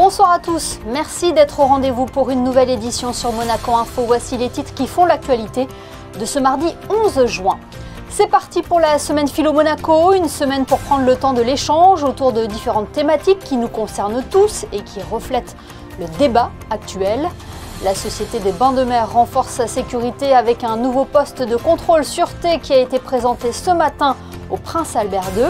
Bonsoir à tous, merci d'être au rendez-vous pour une nouvelle édition sur Monaco Info. Voici les titres qui font l'actualité de ce mardi 11 juin. C'est parti pour la semaine Philo Monaco, une semaine pour prendre le temps de l'échange autour de différentes thématiques qui nous concernent tous et qui reflètent le débat actuel. La Société des Bains de Mer renforce sa sécurité avec un nouveau poste de contrôle sûreté qui a été présenté ce matin au Prince Albert II.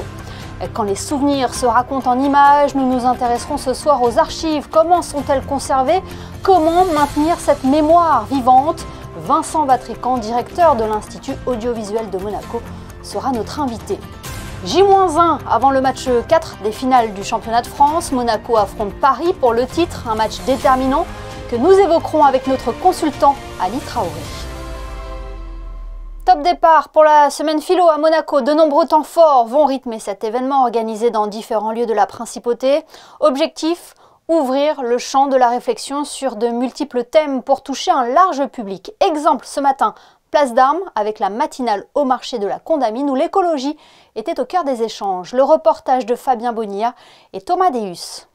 Quand les souvenirs se racontent en images, nous nous intéresserons ce soir aux archives. Comment sont-elles conservées? Comment maintenir cette mémoire vivante? Vincent Vatrican, directeur de l'Institut audiovisuel de Monaco, sera notre invité. J-1 avant le match 4 des finales du championnat de France. Monaco affronte Paris pour le titre, un match déterminant que nous évoquerons avec notre consultant Ali Traoré. Top départ pour la semaine philo à Monaco. De nombreux temps forts vont rythmer cet événement organisé dans différents lieux de la Principauté. Objectif, ouvrir le champ de la réflexion sur de multiples thèmes pour toucher un large public. Exemple ce matin, Place d'Armes avec la matinale au marché de la Condamine où l'écologie était au cœur des échanges. Le reportage de Fabien Bonilla et Thomas Deus.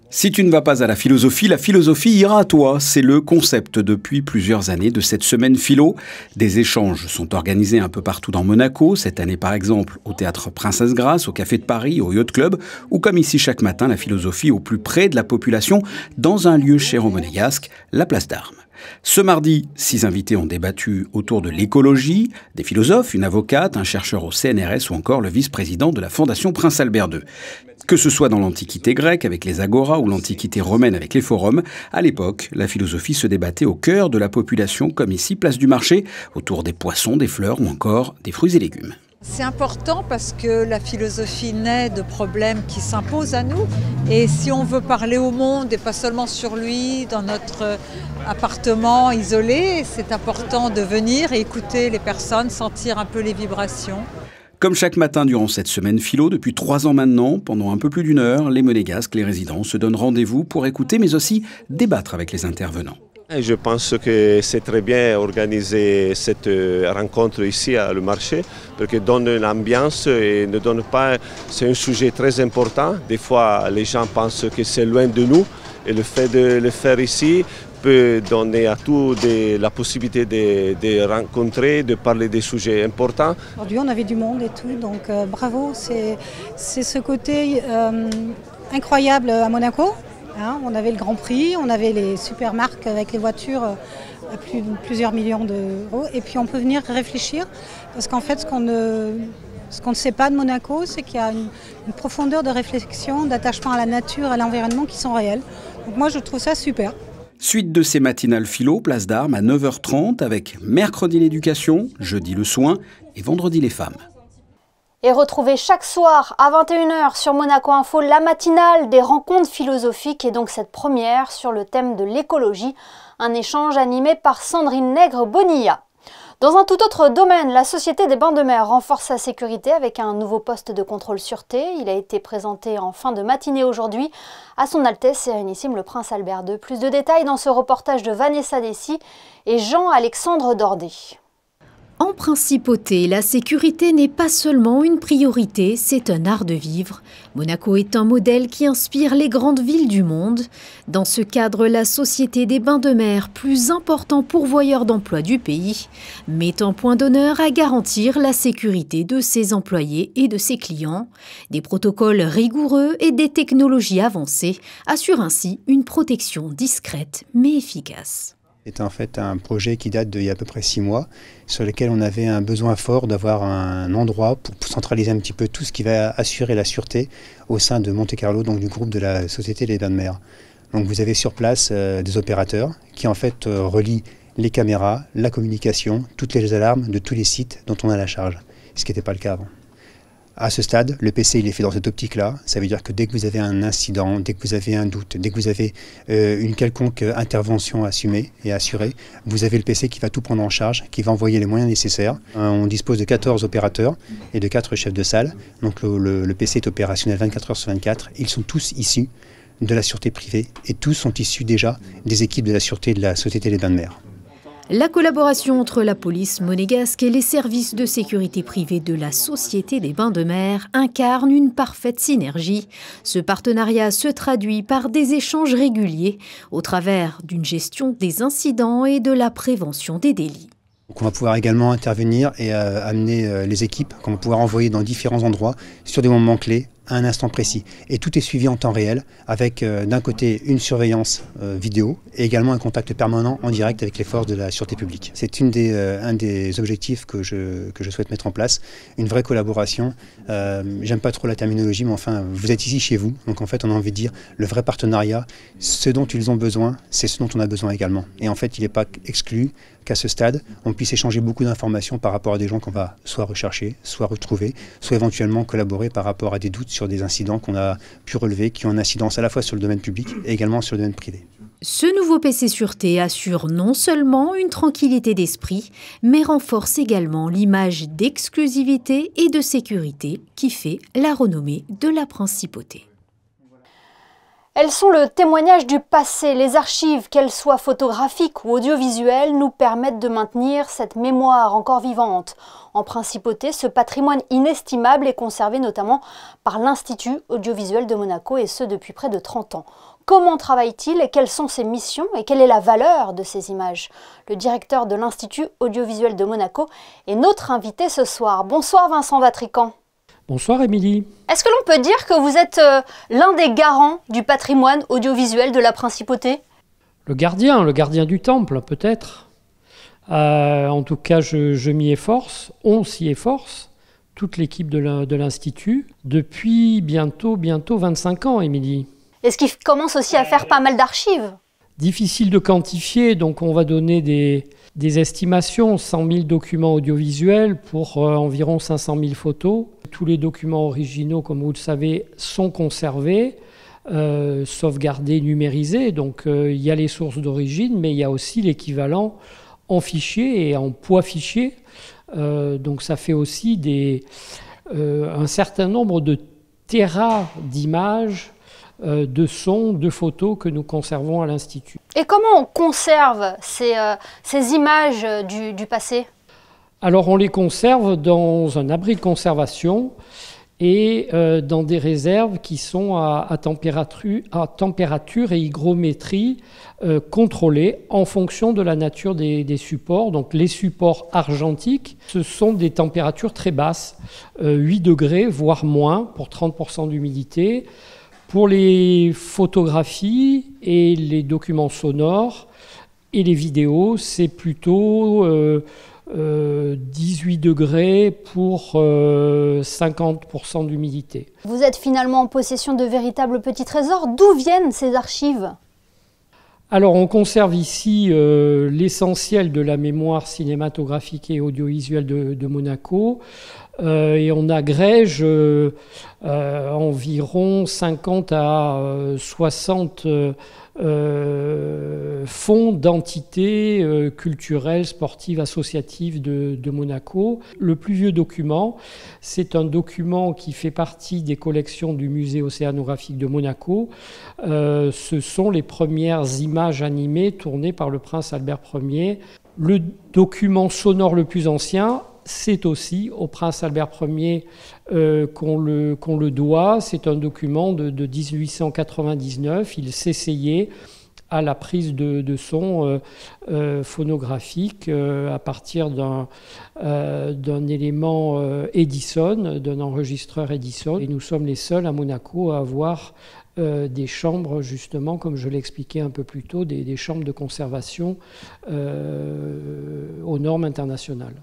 Si tu ne vas pas à la philosophie ira à toi. C'est le concept depuis plusieurs années de cette semaine philo. Des échanges sont organisés un peu partout dans Monaco. Cette année par exemple au Théâtre Princesse Grasse, au Café de Paris, au Yacht Club, ou comme ici chaque matin, la philosophie au plus près de la population dans un lieu cher aux Monégasques, la Place d'Armes. Ce mardi, 6 invités ont débattu autour de l'écologie, des philosophes, une avocate, un chercheur au CNRS ou encore le vice-président de la Fondation Prince Albert II. Que ce soit dans l'Antiquité grecque avec les agoras ou l'Antiquité romaine avec les forums, à l'époque, la philosophie se débattait au cœur de la population comme ici, place du marché, autour des poissons, des fleurs ou encore des fruits et légumes. C'est important parce que la philosophie naît de problèmes qui s'imposent à nous. Et si on veut parler au monde et pas seulement sur lui, dans notre appartement isolé, c'est important de venir et écouter les personnes, sentir un peu les vibrations. Comme chaque matin durant cette semaine philo, depuis 3 ans maintenant, pendant un peu plus d'1 heure, les Monégasques, les résidents, se donnent rendez-vous pour écouter mais aussi débattre avec les intervenants. Je pense que c'est très bien organisé cette rencontre ici à le marché parce que donne une ambiance et ne donne pas. C'est un sujet très important. Des fois, les gens pensent que c'est loin de nous et le fait de le faire ici peut donner à tous la possibilité de rencontrer, de parler des sujets importants. Aujourd'hui, on avait du monde et tout, donc bravo. C'est ce côté incroyable à Monaco. Hein, on avait le Grand Prix, on avait les super marques avec les voitures à plusieurs millions d'euros. Et puis on peut venir réfléchir, parce qu'en fait ce qu'on ne sait pas de Monaco, c'est qu'il y a une profondeur de réflexion, d'attachement à la nature, à l'environnement qui sont réels. Donc moi je trouve ça super. Suite de ces matinales philo, Place d'Armes à 9h30 avec mercredi l'éducation, jeudi le soin et vendredi les femmes. Et retrouvez chaque soir à 21h sur Monaco Info la matinale des rencontres philosophiques et donc cette première sur le thème de l'écologie, un échange animé par Sandrine Nègre-Bonilla. Dans un tout autre domaine, la Société des Bains de Mer renforce sa sécurité avec un nouveau poste de contrôle sûreté. Il a été présenté en fin de matinée aujourd'hui à son Altesse Sérénissime le Prince Albert II. Plus de détails dans ce reportage de Vanessa Dessy et Jean-Alexandre Dordet. En principauté, la sécurité n'est pas seulement une priorité, c'est un art de vivre. Monaco est un modèle qui inspire les grandes villes du monde. Dans ce cadre, la Société des Bains de Mer, plus important pourvoyeur d'emplois du pays, met un point d'honneur à garantir la sécurité de ses employés et de ses clients. Des protocoles rigoureux et des technologies avancées assurent ainsi une protection discrète mais efficace. C'est en fait un projet qui date d'il y a à peu près 6 mois, sur lequel on avait un besoin fort d'avoir un endroit pour centraliser un petit peu tout ce qui va assurer la sûreté au sein de Monte-Carlo, donc du groupe de la Société des Bains de Mer. Donc vous avez sur place des opérateurs qui en fait relient les caméras, la communication, toutes les alarmes de tous les sites dont on a la charge, ce qui n'était pas le cas avant. À ce stade, le PC il est fait dans cette optique-là. Ça veut dire que dès que vous avez un incident, dès que vous avez un doute, dès que vous avez une quelconque intervention assumée et assurée, vous avez le PC qui va tout prendre en charge, qui va envoyer les moyens nécessaires. On dispose de 14 opérateurs et de 4 chefs de salle. Donc le PC est opérationnel 24 heures sur 24. Ils sont tous issus de la sûreté privée et tous sont issus déjà des équipes de la sûreté de la Société des Bains de Mer. La collaboration entre la police monégasque et les services de sécurité privée de la Société des Bains de Mer incarne une parfaite synergie. Ce partenariat se traduit par des échanges réguliers au travers d'une gestion des incidents et de la prévention des délits. Donc on va pouvoir également intervenir et amener les équipes qu'on va pouvoir envoyer dans différents endroits sur des moments clés à un instant précis. Et tout est suivi en temps réel avec d'un côté une surveillance vidéo et également un contact permanent en direct avec les forces de la sûreté publique. C'est un des objectifs que je souhaite mettre en place, une vraie collaboration. J'aime pas trop la terminologie, mais enfin vous êtes ici chez vous, donc en fait on a envie de dire le vrai partenariat, ce dont ils ont besoin, c'est ce dont on a besoin également. Et en fait il n'est pas exclu qu'à ce stade, on puisse échanger beaucoup d'informations par rapport à des gens qu'on va soit rechercher, soit retrouver, soit éventuellement collaborer par rapport à des doutes sur des incidents qu'on a pu relever, qui ont une incidence à la fois sur le domaine public et également sur le domaine privé. Ce nouveau PC Sûreté assure non seulement une tranquillité d'esprit, mais renforce également l'image d'exclusivité et de sécurité qui fait la renommée de la principauté. Elles sont le témoignage du passé. Les archives, qu'elles soient photographiques ou audiovisuelles, nous permettent de maintenir cette mémoire encore vivante. En principauté, ce patrimoine inestimable est conservé notamment par l'Institut audiovisuel de Monaco, et ce depuis près de 30 ans. Comment travaille-t-il et quelles sont ses missions et quelle est la valeur de ces images? Le directeur de l'Institut audiovisuel de Monaco est notre invité ce soir. Bonsoir Vincent Vatrican. Bonsoir Émilie. Est-ce que l'on peut dire que vous êtes l'un des garants du patrimoine audiovisuel de la Principauté? Le gardien du temple peut-être. En tout cas, je m'y efforce, on s'y efforce, toute l'équipe de l'Institut, depuis bientôt 25 ans, Émilie. Est-ce qu'il commence aussi à faire pas mal d'archives? Difficile de quantifier, donc on va donner des estimations, 100 000 documents audiovisuels pour environ 500 000 photos. Tous les documents originaux, comme vous le savez, sont conservés, sauvegardés, numérisés. Donc il y a les sources d'origine, mais il y a aussi l'équivalent en fichier et en poids fichier. Donc ça fait aussi un certain nombre de téras d'images, de sons, de photos que nous conservons à l'Institut. Et comment on conserve ces images du passé? Alors on les conserve dans un abri de conservation et dans des réserves qui sont à température et hygrométrie contrôlées en fonction de la nature des supports. Donc les supports argentiques, ce sont des températures très basses, 8 degrés voire moins pour 30% d'humidité. Pour les photographies et les documents sonores et les vidéos, c'est plutôt 18 degrés pour 50% d'humidité. Vous êtes finalement en possession de véritables petits trésors. D'où viennent ces archives? Alors on conserve ici l'essentiel de la mémoire cinématographique et audiovisuelle de Monaco. Et on agrège environ 50 à 60 fonds d'entités culturelles, sportives, associatives de Monaco. Le plus vieux document, c'est un document qui fait partie des collections du musée océanographique de Monaco. Ce sont les premières images animées tournées par le prince Albert Ier. Le document sonore le plus ancien, c'est aussi au prince Albert Ier qu'on le doit. C'est un document de 1899. Il s'essayait à la prise de son phonographique à partir d'un élément Edison, d'un enregistreur Edison. Et nous sommes les seuls à Monaco à avoir des chambres, justement, comme je l'expliquais un peu plus tôt, des chambres de conservation aux normes internationales.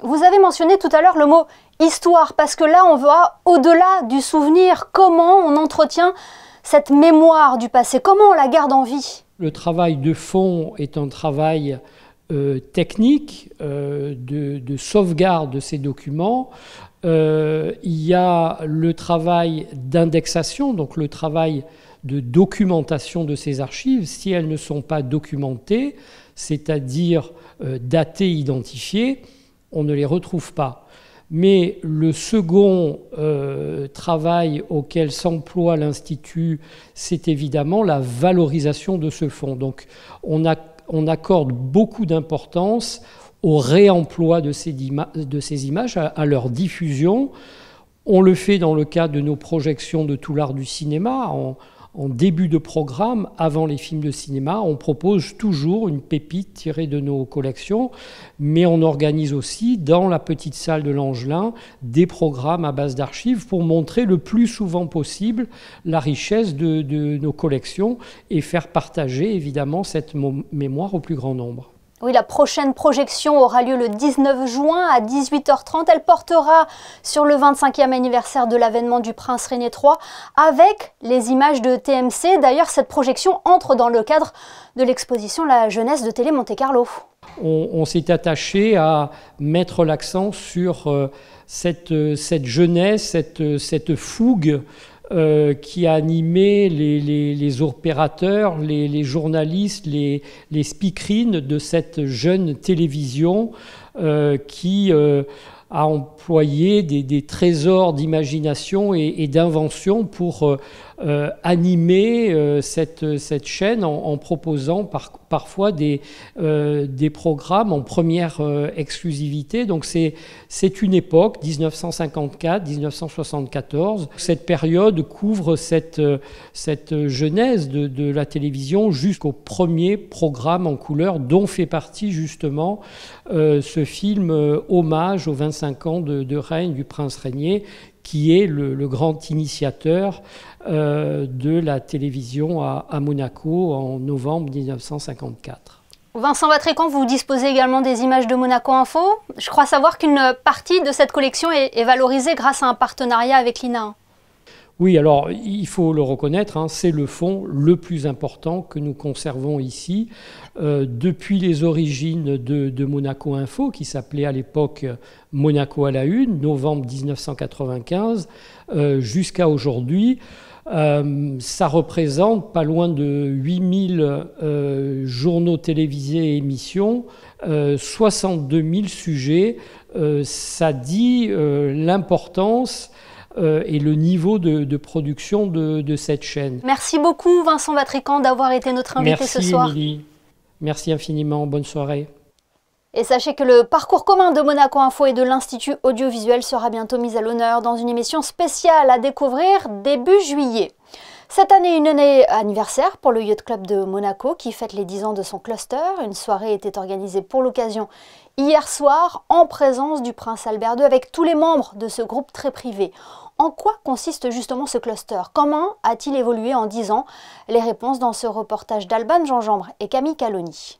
Vous avez mentionné tout à l'heure le mot histoire, parce que là on va au-delà du souvenir. Comment on entretient cette mémoire du passé? Comment on la garde en vie? Le travail de fond est un travail technique de sauvegarde de ces documents. Il y a le travail d'indexation, donc le travail de documentation de ces archives. Si elles ne sont pas documentées, c'est-à-dire datées, identifiées, on ne les retrouve pas. Mais le second travail auquel s'emploie l'Institut, c'est évidemment la valorisation de ce fonds. Donc on a on accorde beaucoup d'importance au réemploi de ces images, à leur diffusion. On le fait dans le cadre de nos projections de tout l'art du cinéma. En début de programme, avant les films de cinéma, on propose toujours une pépite tirée de nos collections, mais on organise aussi dans la petite salle de l'Angelin des programmes à base d'archives pour montrer le plus souvent possible la richesse de nos collections et faire partager évidemment cette mémoire au plus grand nombre. Oui, la prochaine projection aura lieu le 19 juin à 18h30. Elle portera sur le 25e anniversaire de l'avènement du prince René III avec les images de TMC. D'ailleurs, cette projection entre dans le cadre de l'exposition La jeunesse de Télé Monte-Carlo. On s'est attaché à mettre l'accent sur cette jeunesse, cette fougue qui a animé les opérateurs, les journalistes, les speakerines de cette jeune télévision qui a employé des trésors d'imagination et d'invention pour animer cette chaîne en proposant parfois des programmes en première exclusivité. Donc c'est une époque, 1954-1974. Cette période couvre cette genèse de la télévision jusqu'au premier programme en couleur dont fait partie justement ce film hommage aux 25 ans de règne du prince Régnier, qui est le grand initiateur de la télévision à Monaco en novembre 1954. Vincent Vatrécan, vous disposez également des images de Monaco Info. Je crois savoir qu'une partie de cette collection est valorisée grâce à un partenariat avec l'INA. Oui, alors il faut le reconnaître, hein, c'est le fonds le plus important que nous conservons ici. Depuis les origines de Monaco Info, qui s'appelait à l'époque Monaco à la Une, novembre 1995, jusqu'à aujourd'hui, ça représente pas loin de 8000 journaux télévisés et émissions, 62 000 sujets. Ça dit l'importance et le niveau de production de cette chaîne. Merci beaucoup Vincent Vatrécan d'avoir été notre invité ce soir. Merci Émilie, merci infiniment, bonne soirée. Et sachez que le parcours commun de Monaco Info et de l'Institut audiovisuel sera bientôt mis à l'honneur dans une émission spéciale à découvrir début juillet. Cette année, une année anniversaire pour le Yacht Club de Monaco qui fête les 10 ans de son cluster. Une soirée était organisée pour l'occasion hier soir en présence du prince Albert II avec tous les membres de ce groupe très privé. En quoi consiste justement ce cluster? Comment a-t-il évolué en 10 ans? Les réponses dans ce reportage d'Alban Jean-Jambre et Camille Caloni.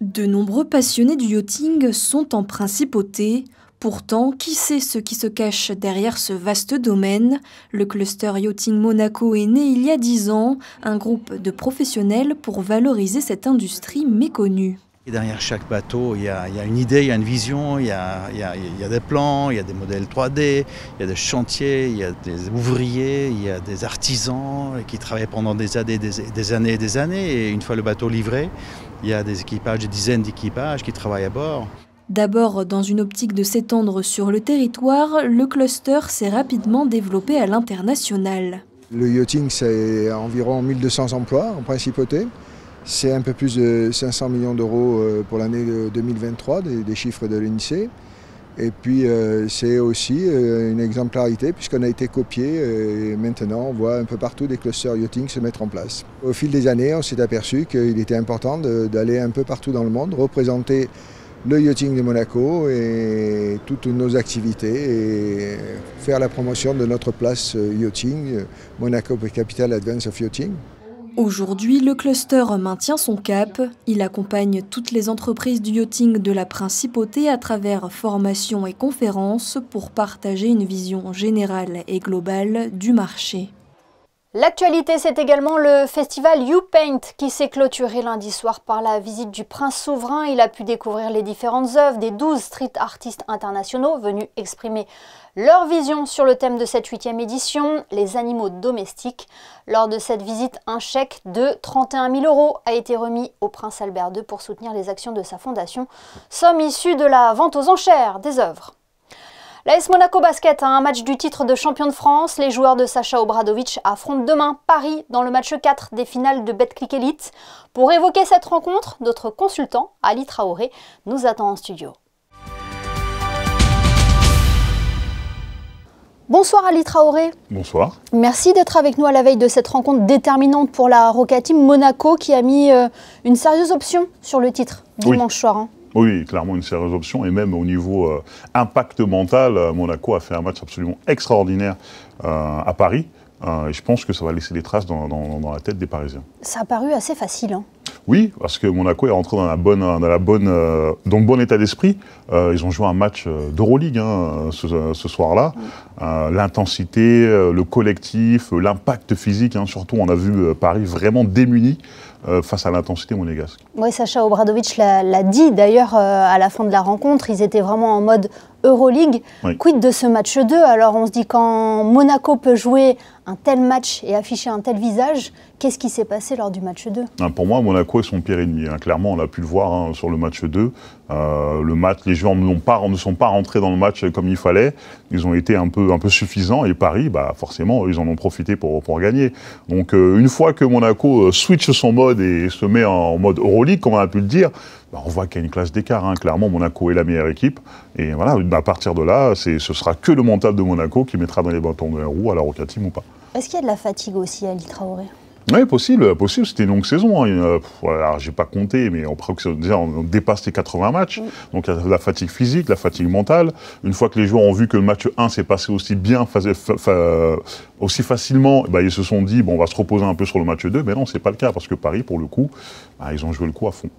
De nombreux passionnés du yachting sont en principauté. Pourtant, qui sait ce qui se cache derrière ce vaste domaine? Le cluster Yachting Monaco est né il y a 10 ans, un groupe de professionnels pour valoriser cette industrie méconnue. Et derrière chaque bateau, il y a une idée, il y a une vision, il y a des plans, il y a des modèles 3D, il y a des chantiers, il y a des ouvriers, il y a des artisans qui travaillent pendant des années et des années. Et une fois le bateau livré, il y a des équipages, des dizaines d'équipages qui travaillent à bord. D'abord, dans une optique de s'étendre sur le territoire, le cluster s'est rapidement développé à l'international. Le yachting, c'est environ 1200 emplois en principauté. C'est un peu plus de 500 millions d'euros pour l'année 2023, des chiffres de l'INSEE. Et puis c'est aussi une exemplarité puisqu'on a été copié et maintenant on voit un peu partout des clusters yachting se mettre en place. Au fil des années, on s'est aperçu qu'il était important d'aller un peu partout dans le monde, représenter le yachting de Monaco et toutes nos activités et faire la promotion de notre place yachting, Monaco Capital Advance of Yachting. Aujourd'hui, le cluster maintient son cap. Il accompagne toutes les entreprises du yachting de la principauté à travers formations et conférences pour partager une vision générale et globale du marché. L'actualité, c'est également le festival YouPaint qui s'est clôturé lundi soir par la visite du prince souverain. Il a pu découvrir les différentes œuvres des 12 street artistes internationaux venus exprimer leur vision sur le thème de cette 8e édition, les animaux domestiques. Lors de cette visite, un chèque de 31 000 € a été remis au prince Albert II pour soutenir les actions de sa fondation, somme issue de la vente aux enchères des œuvres. L'AS Monaco Basket a un match du titre de champion de France. Les joueurs de Sacha Obradovic affrontent demain Paris dans le match 4 des finales de Betclic Elite. Pour évoquer cette rencontre, notre consultant, Ali Traoré, nous attend en studio. Bonsoir Ali Traoré. Bonsoir. Merci d'être avec nous à la veille de cette rencontre déterminante pour la Roca Team Monaco qui a mis une sérieuse option sur le titre dimanche soir. Hein. Oui, clairement une sérieuse option et même au niveau impact mental, Monaco a fait un match absolument extraordinaire à Paris et je pense que ça va laisser des traces dans la tête des Parisiens. Ça a paru assez facile. Hein. Oui, parce que Monaco est rentré dans le bon état d'esprit. Ils ont joué un match d'Euroleague ce soir-là. L'intensité, le collectif, l'impact physique, surtout on a vu Paris vraiment démuni face à l'intensité monégasque. Oui, Sacha Obradovic l'a dit d'ailleurs à la fin de la rencontre, ils étaient vraiment en mode Euroleague. Oui. Quid de ce match 2? Alors on se dit quand Monaco peut jouer un tel match et afficher un tel visage, qu'est-ce qui s'est passé lors du match 2? Pour moi, Monaco est son pire ennemi. Clairement, on a pu le voir sur le match 2. Les joueurs ne sont pas rentrés dans le match comme il fallait. Ils ont été un peu suffisants et Paris, forcément, ils en ont profité pour gagner. Donc une fois que Monaco switch son mode et se met en mode Euroleague, comme on a pu le dire, on voit qu'il y a une classe d'écart. Clairement, Monaco est la meilleure équipe. Et voilà, à partir de là, ce sera que le mental de Monaco qui mettra dans les bâtons de roues à la Roca Team ou pas. Est-ce qu'il y a de la fatigue aussi à Ali Traoré? Oui, possible. C'était une longue saison. Alors, j'ai pas compté, mais on dépasse les 80 matchs. Donc, il y a la fatigue physique, la fatigue mentale. Une fois que les joueurs ont vu que le match 1 s'est passé aussi bien, aussi facilement, ils se sont dit, on va se reposer un peu sur le match 2. Mais non, c'est pas le cas, parce que Paris, pour le coup, ils ont joué le coup à fond.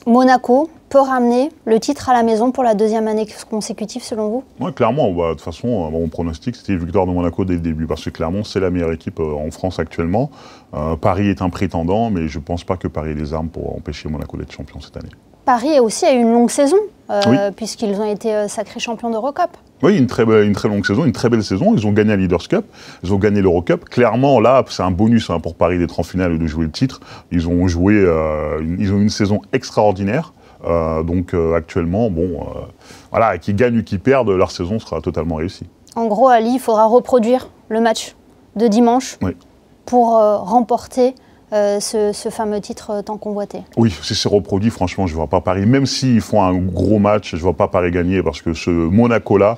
Monaco peut ramener le titre à la maison pour la deuxième année consécutive, selon vous? Oui, clairement. De toute façon, mon pronostic, c'était victoire de Monaco dès le début, parce que clairement, c'est la meilleure équipe en France actuellement. Paris est un prétendant, mais je ne pense pas que Paris ait les armes pour empêcher Monaco d'être champion cette année. Paris aussi a eu une longue saison, puisqu'ils ont été sacrés champions d'Eurocup. Oui, une très longue saison, une très belle saison. Ils ont gagné la Leaders Cup, ils ont gagné l'Eurocup. Clairement, là, c'est un bonus pour Paris d'être en finale et de jouer le titre. Ils ont une saison extraordinaire. Actuellement, voilà, qu'ils gagnent ou qu'ils perdent, leur saison sera totalement réussie. En gros, Ali, il faudra reproduire le match de dimanche pour remporter ce fameux titre tant convoité. Oui, si c'est reproduit, franchement, je ne vois pas Paris. Même s'ils font un gros match, je ne vois pas Paris gagner parce que ce Monaco-là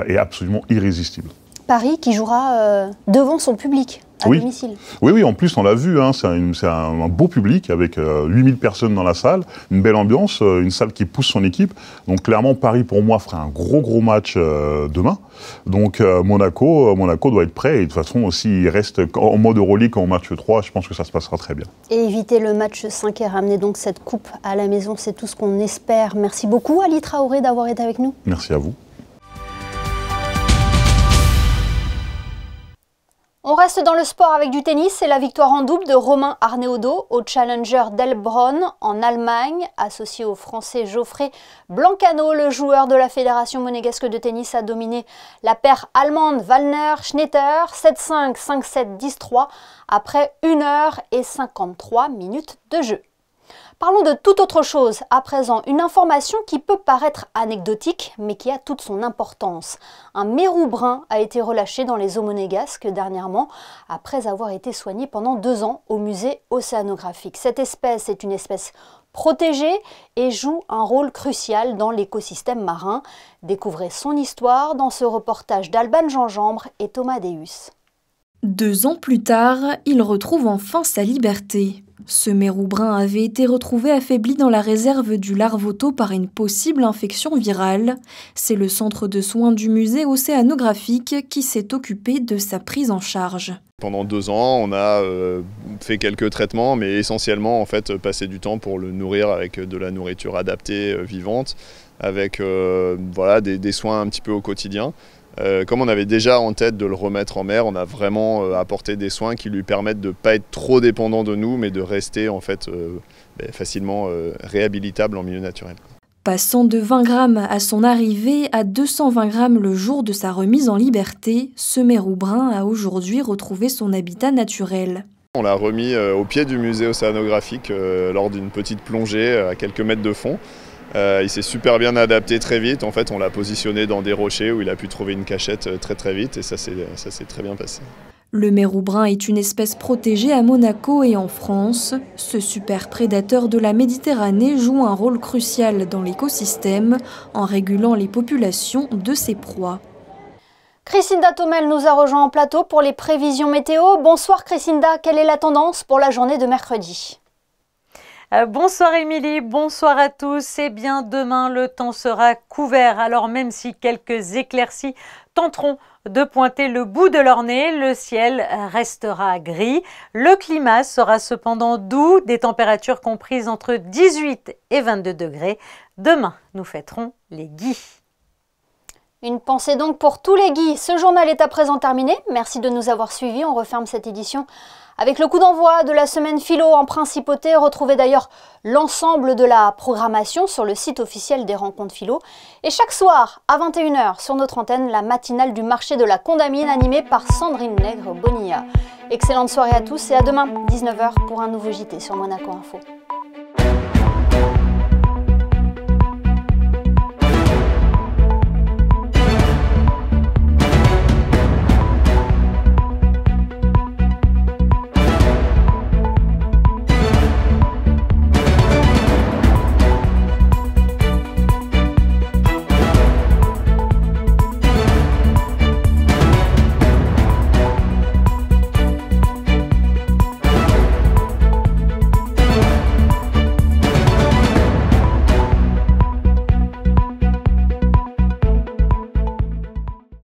est absolument irrésistible. Paris qui jouera devant son public. À domicile. Oui, en plus on l'a vu, c'est un beau public avec 8000 personnes dans la salle, une belle ambiance, une salle qui pousse son équipe. Donc clairement Paris pour moi fera un gros match demain. Donc Monaco doit être prêt et de toute façon s'il reste en mode Euroleague en match 3, je pense que ça se passera très bien. Et éviter le match 5 et ramener donc cette coupe à la maison, c'est tout ce qu'on espère. Merci beaucoup Ali Traoré d'avoir été avec nous. Merci à vous. On reste dans le sport avec du tennis et la victoire en double de Romain Arnaudot au Challenger d'Heilbronn en Allemagne. Associé au Français Geoffrey Blancano, le joueur de la Fédération monégasque de tennis a dominé la paire allemande Wallner-Schnetter 7-5, 5-7, 10-3 après 1h53 de jeu. Parlons de toute autre chose. À présent, une information qui peut paraître anecdotique, mais qui a toute son importance. Un mérou brun a été relâché dans les eaux monégasques dernièrement, après avoir été soigné pendant 2 ans au musée océanographique. Cette espèce est une espèce protégée et joue un rôle crucial dans l'écosystème marin. Découvrez son histoire dans ce reportage d'Alban Gingembre et Thomas Deus. 2 ans plus tard, il retrouve enfin sa liberté. Ce mérou brun avait été retrouvé affaibli dans la réserve du Larvoto par une possible infection virale. C'est le centre de soins du musée océanographique qui s'est occupé de sa prise en charge. Pendant 2 ans, on a fait quelques traitements, mais essentiellement en fait, passer du temps pour le nourrir avec de la nourriture adaptée, vivante, avec des soins un petit peu au quotidien. Comme on avait déjà en tête de le remettre en mer, on a vraiment apporté des soins qui lui permettent de ne pas être trop dépendant de nous, mais de rester en fait, facilement réhabilitable en milieu naturel. Passant de 20 grammes à son arrivée à 220 grammes le jour de sa remise en liberté, ce mérou brun a aujourd'hui retrouvé son habitat naturel. On l'a remis au pied du musée océanographique lors d'une petite plongée à quelques mètres de fond. Il s'est super bien adapté très vite. En fait, on l'a positionné dans des rochers où il a pu trouver une cachette très vite et ça s'est très bien passé. Le mérou brun est une espèce protégée à Monaco et en France. Ce super prédateur de la Méditerranée joue un rôle crucial dans l'écosystème en régulant les populations de ses proies. Chrisinda Thomel nous a rejoint en plateau pour les prévisions météo. Bonsoir Chrisinda, quelle est la tendance pour la journée de mercredi ? Bonsoir Émilie, bonsoir à tous. Eh bien, demain, le temps sera couvert. Alors même si quelques éclaircies tenteront de pointer le bout de leur nez, le ciel restera gris. Le climat sera cependant doux, des températures comprises entre 18 et 22 degrés. Demain, nous fêterons les Guy. Une pensée donc pour tous les Guy. Ce journal est à présent terminé. Merci de nous avoir suivis. On referme cette édition avec le coup d'envoi de la semaine philo en principauté. Retrouvez d'ailleurs l'ensemble de la programmation sur le site officiel des rencontres philo. Et chaque soir, à 21 h sur notre antenne, la matinale du marché de la Condamine animée par Sandrine Nègre-Bonilla. Excellente soirée à tous et à demain, 19 h, pour un nouveau JT sur Monaco Info.